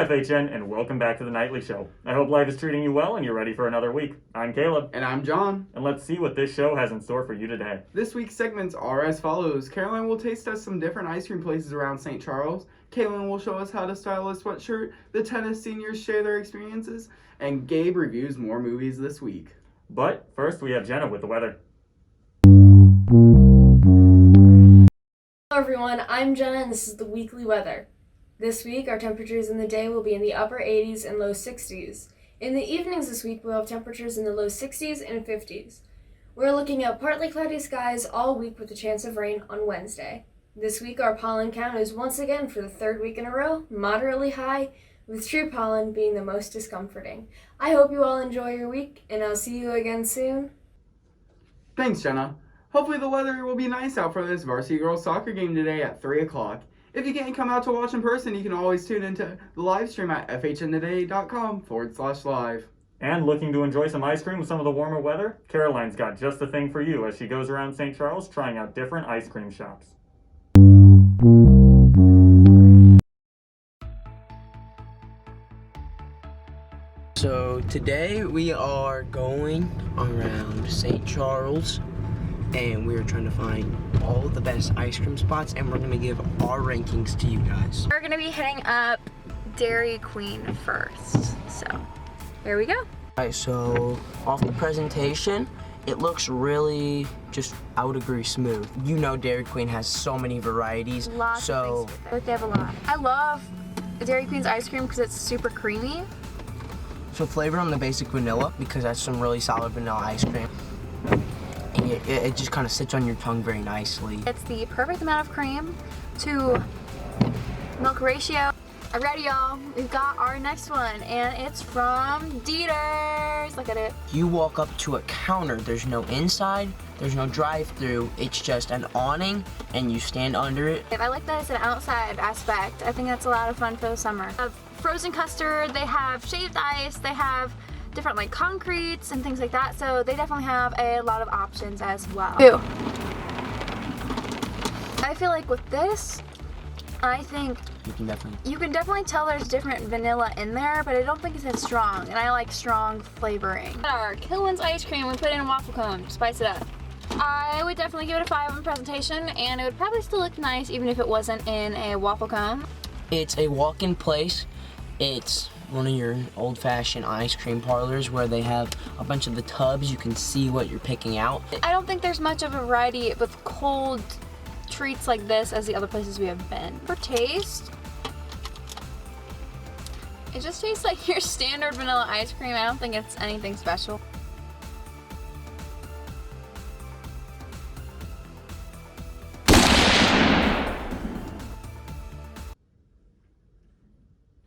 FHN, and welcome back to the Nightly Show. I hope life is treating you well and you're ready for another week. I'm Caleb. And I'm John. And let's see what this show has in store for you today. This week's segments are as follows. Caroline will taste us some different ice cream places around St. Charles. Cailyn will show us how to style a sweatshirt. The tennis seniors share their experiences. And Gabe reviews more movies this week. But first, we have Jenna with the weather. Hello everyone, I'm Jenna and this is the weekly weather. This week, our temperatures in the day will be in the upper 80s and low 60s. In the evenings this week, we'll have temperatures in the low 60s and 50s. We're looking at partly cloudy skies all week with a chance of rain on Wednesday. This week, our pollen count is once again for the third week in a row, moderately high, with true pollen being the most discomforting. I hope you all enjoy your week, and I'll see you again soon. Thanks, Jenna. Hopefully the weather will be nice out for this varsity girls soccer game today at 3 o'clock. If you can't come out to watch in person, you can always tune into the live stream at FHNtoday.com/live. And looking to enjoy some ice cream with some of the warmer weather? Caroline's got just the thing for you as she goes around St. Charles trying out different ice cream shops. So today we are going around St. Charles and we're trying to find all the best ice cream spots, and we're gonna give our rankings to you guys. We're gonna be hitting up Dairy Queen first, so here we go. Alright, so off the presentation, it looks really just, I would agree, smooth. You know Dairy Queen has so many varieties. Lots of things. Like they have a lot. I love Dairy Queen's ice cream because it's super creamy. So flavored on the basic vanilla because that's some really solid vanilla ice cream. And it just kind of sits on your tongue very nicely. It's the perfect amount of cream to milk ratio. Alrighty y'all, we've got our next one and it's from Dieter's. Look at it. You walk up to a counter, there's no inside, there's no drive-through, it's just an awning and you stand under it. I like that it's an outside aspect. I think that's a lot of fun for the summer. They have frozen custard, they have shaved ice, they have different like concretes and things like that, so they definitely have a lot of options as well. Ew. I feel like with this, I think you can definitely tell there's different vanilla in there, but I don't think it's as strong, and I like strong flavoring. Our Cailyn's ice cream, we put in a waffle cone to spice it up. I would definitely give it a 5 on presentation, and it would probably still look nice even if it wasn't in a waffle cone. It's a walk-in place. It's one of your old-fashioned ice cream parlors where they have a bunch of the tubs. You can see what you're picking out. I don't think there's much of a variety with cold treats like this as the other places we have been. For taste, it just tastes like your standard vanilla ice cream. I don't think it's anything special.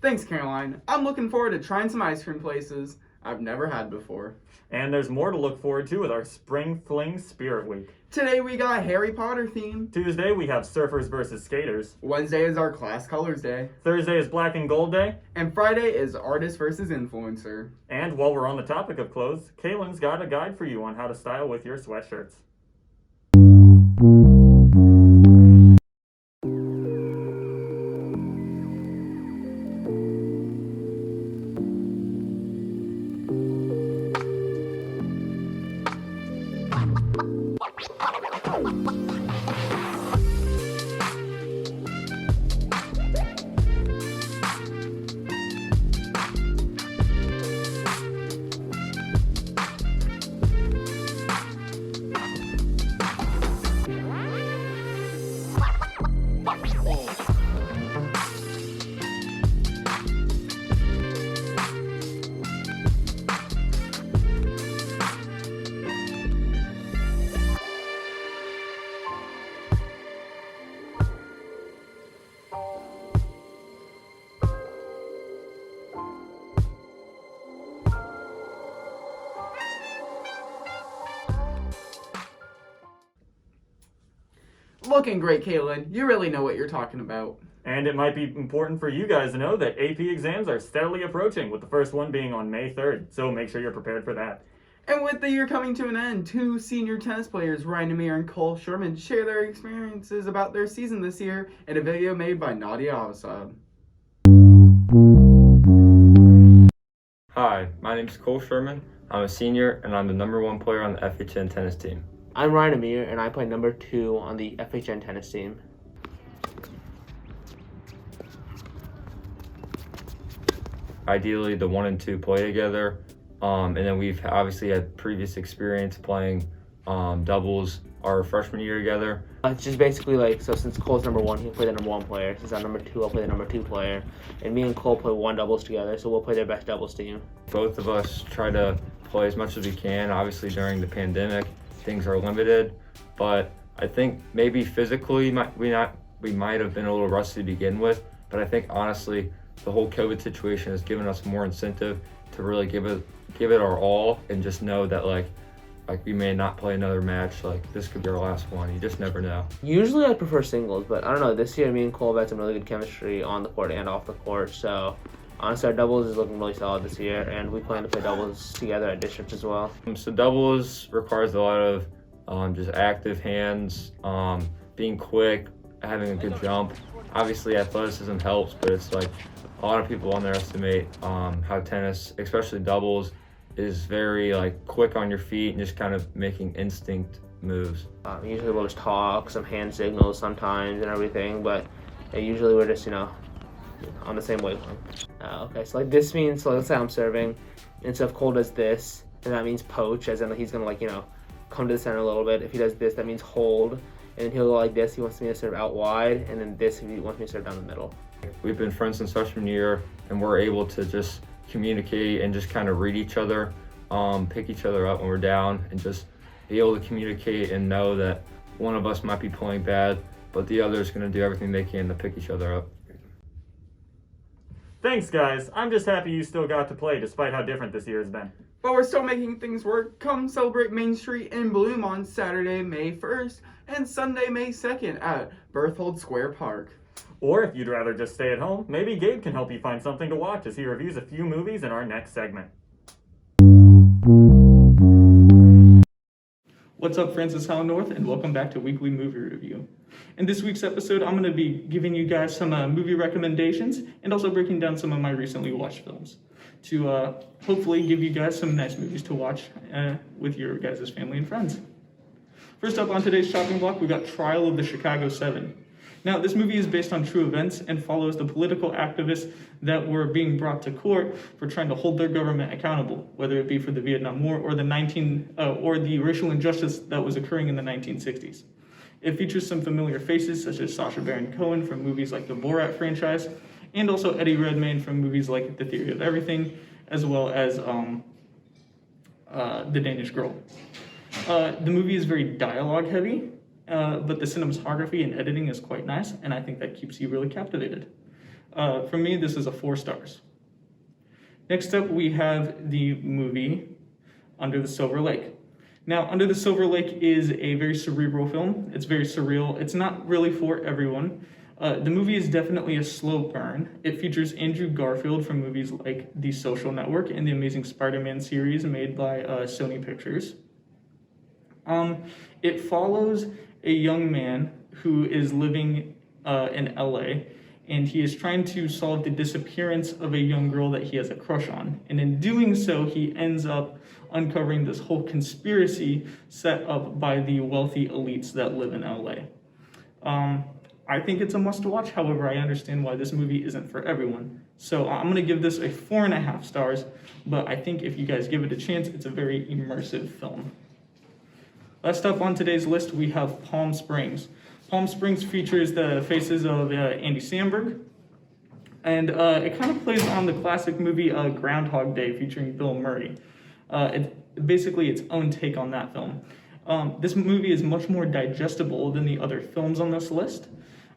Thanks, Caroline. I'm looking forward to trying some ice cream places I've never had before. And there's more to look forward to with our Spring Fling Spirit Week. Today we got Harry Potter theme. Tuesday we have Surfers versus Skaters. Wednesday is our Class Colors Day. Thursday is Black and Gold Day. And Friday is Artist versus Influencer. And while we're on the topic of clothes, Cailyn's got a guide for you on how to style with your sweatshirts. Looking great, Cailyn. You really know what you're talking about. And it might be important for you guys to know that AP exams are steadily approaching, with the first one being on May 3rd, so make sure you're prepared for that. And with the year coming to an end, 2 senior tennis players, Ryan Amir and Cole Sherman, share their experiences about their season this year in a video made by Nadia Abusoud. Hi, my name is Cole Sherman. I'm a senior and I'm the #1 player on the FHN tennis team. I'm Ryan Amir, and I play number 2 on the FHN tennis team. Ideally, the 1 and 2 play together, and then we've obviously had previous experience playing doubles our freshman year together. It's just basically like, so since Cole's number 1, he'll play the #1 player. Since I'm number 2, I'll play the number 2 player. And me and Cole play 1 doubles together, so we'll play their best doubles team. Both of us try to play as much as we can. Obviously, during the pandemic, things are limited, but I think maybe physically we might have been a little rusty to begin with, but I think honestly, the whole COVID situation has given us more incentive to really give it our all and just know that like we may not play another match, like this could be our last one. You just never know. Usually I prefer singles, but I don't know, this year me and Cole have had some really good chemistry on the court and off the court, so honestly our doubles is looking really solid this year, and we plan to play doubles together at districts as well. So doubles requires a lot of just active hands, being quick, having a good jump. Obviously athleticism helps, but it's like a lot of people underestimate how tennis, especially doubles, is very like quick on your feet and just kind of making instinct moves. Usually we'll just talk, some hand signals sometimes and everything, but usually we're just, on the same wavelength. Okay, so like this means, so let's say I'm serving, and so if Cole does this, then that means poach, as in he's gonna come to the center a little bit. If he does this, that means hold, and then he'll go like this, he wants me to serve out wide, and then this, if he wants me to serve down the middle. We've been friends since freshman year, and we're able to just communicate and just kind of read each other, pick each other up when we're down, and just be able to communicate and know that one of us might be playing bad, but the other is going to do everything they can to pick each other up. Thanks, guys. I'm just happy you still got to play despite how different this year has been. But we're still making things work. Come celebrate Main Street in Bloom on Saturday, May 1st and Sunday, May 2nd at Berthold Square Park. Or if you'd rather just stay at home, maybe Gabe can help you find something to watch as he reviews a few movies in our next segment. What's up, Francis Howell North, and welcome back to Weekly Movie Review. In this week's episode, I'm going to be giving you guys some movie recommendations and also breaking down some of my recently watched films to hopefully give you guys some nice movies to watch with your guys' family and friends. First up on today's shopping block, we've got Trial of the Chicago 7. Now, this movie is based on true events and follows the political activists that were being brought to court for trying to hold their government accountable, whether it be for the Vietnam War or the racial injustice that was occurring in the 1960s. It features some familiar faces such as Sacha Baron Cohen from movies like the Borat franchise, and also Eddie Redmayne from movies like The Theory of Everything, as well as The Danish Girl. The movie is very dialogue heavy, but the cinematography and editing is quite nice, and I think that keeps you really captivated. For me, this is a 4 stars. Next up, we have the movie Under the Silver Lake. Now, Under the Silver Lake is a very cerebral film. It's very surreal. It's not really for everyone. The movie is definitely a slow burn. It features Andrew Garfield from movies like The Social Network and the Amazing Spider-Man series made by Sony Pictures. It follows a young man who is living in LA, and he is trying to solve the disappearance of a young girl that he has a crush on. And in doing so, he ends up uncovering this whole conspiracy set up by the wealthy elites that live in LA. I think it's a must watch. However, I understand why this movie isn't for everyone. So I'm gonna give this a 4.5 stars, but I think if you guys give it a chance, it's a very immersive film. Last up on today's list, we have Palm Springs. Palm Springs features the faces of Andy Samberg, and it kind of plays on the classic movie Groundhog Day featuring Bill Murray. Basically its own take on that film. This movie is much more digestible than the other films on this list,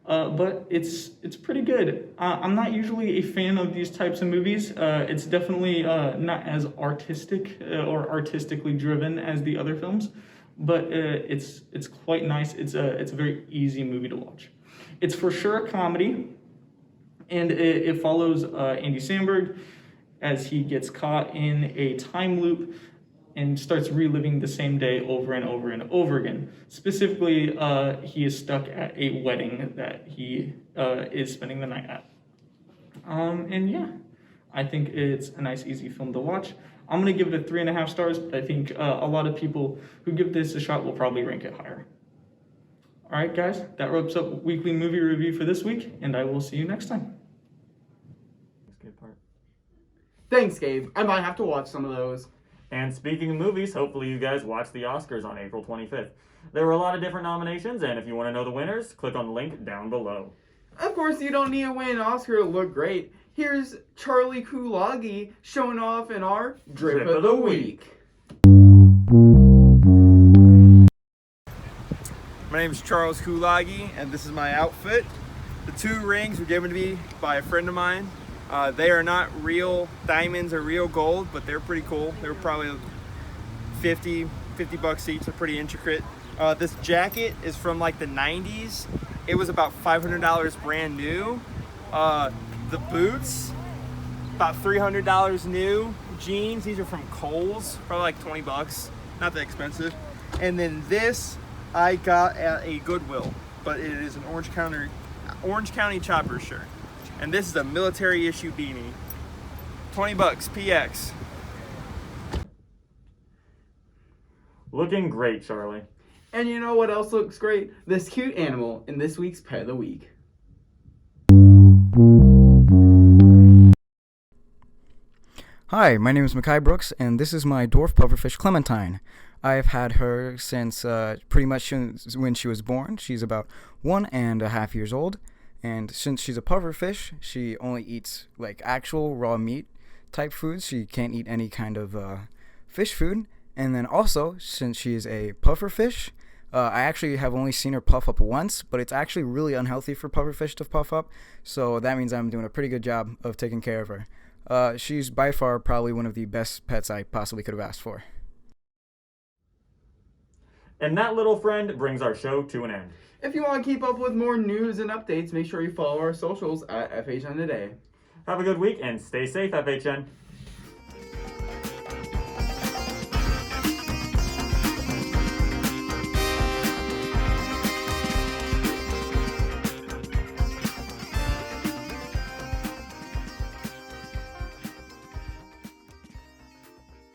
but it's pretty good. I'm not usually a fan of these types of movies. It's definitely not as artistic or artistically driven as the other films, but it's quite nice. It's a very easy movie to watch. It's for sure a comedy, and it follows Andy Samberg as he gets caught in a time loop and starts reliving the same day over and over and over again. Specifically, he is stuck at a wedding that he is spending the night at. And yeah, I think it's a nice, easy film to watch. I'm going to give it a 3.5 stars, but I think a lot of people who give this a shot will probably rank it higher. All right, guys, that wraps up weekly movie review for this week, and I will see you next time. Thanks, Gabe. I might have to watch some of those. And speaking of movies, hopefully you guys watched the Oscars on April 25th. There were a lot of different nominations, and if you want to know the winners, click on the link down below. Of course, you don't need to win an Oscar to look great. Here's Charlie Kulage showing off in our Drip of the Week. My name is Charles Kulage, and this is my outfit. The 2 rings were given to me by a friend of mine. They are not real diamonds or real gold, but they're pretty cool. They were probably 50 bucks each. They're pretty intricate. This jacket is from like the 90s. It was about $500 brand new. The boots, about $300 new. Jeans, these are from Kohl's, probably like 20 bucks. Not that expensive. And then this I got at a Goodwill, but it is an Orange County Chopper shirt. And this is a military issue beanie. 20 bucks, PX. Looking great, Charlie. And you know what else looks great? This cute animal in this week's Pet of the Week. Hi, my name is Mekhi Brooks, and this is my dwarf pufferfish Clementine. I've had her since pretty much when she was born. She's about 1.5 years old, and since she's a pufferfish, she only eats like actual raw meat type foods. She can't eat any kind of fish food. And then also, since she is a pufferfish, I actually have only seen her puff up once, but it's actually really unhealthy for pufferfish to puff up, so that means I'm doing a pretty good job of taking care of her. She's by far probably one of the best pets I possibly could have asked for. And that little friend brings our show to an end. If you want to keep up with more news and updates, make sure you follow our socials at FHNtoday. Have a good week and stay safe, FHN.